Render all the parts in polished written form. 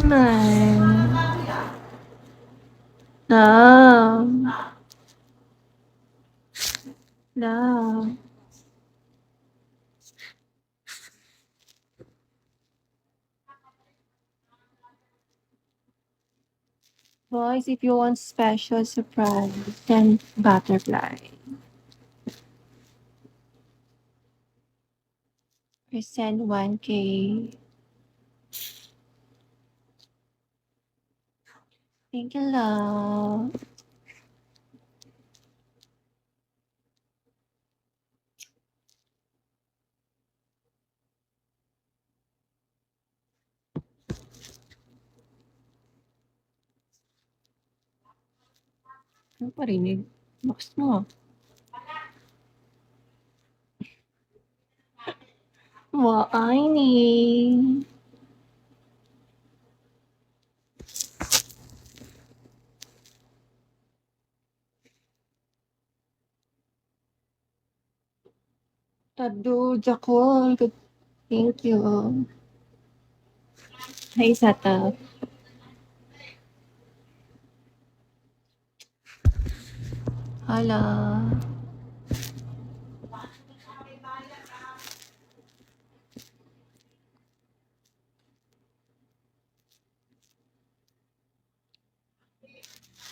naman. Love. Love. Boys, if you want special surprise, send butterfly. Or send 1K. Thank you, love. Ano parinig? Box mo. Why ni? Tado, Jakol. Thank you. Hi, Sata. Hala.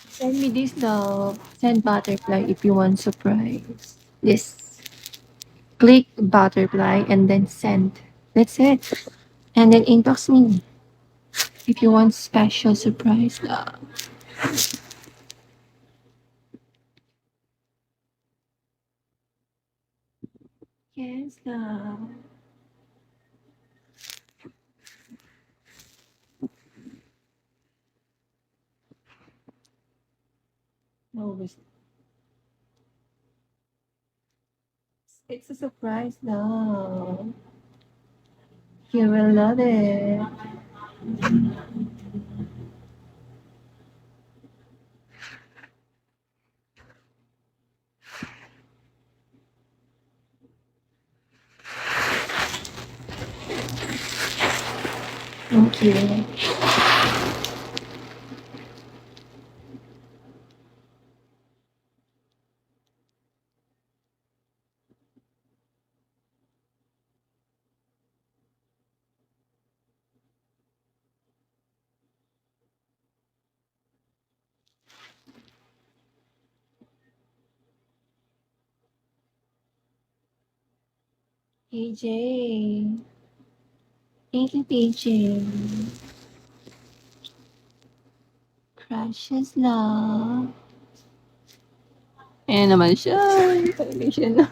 Send me this love. Send butterfly if you want surprise. This. Click butterfly and then send. That's it. And then inbox me if you want special surprise love. Yes, love. No, it's a surprise love. You will love it. Thank you. PJ. Thank you, PJ. Precious love. Ayan naman siya. Talaga siya na.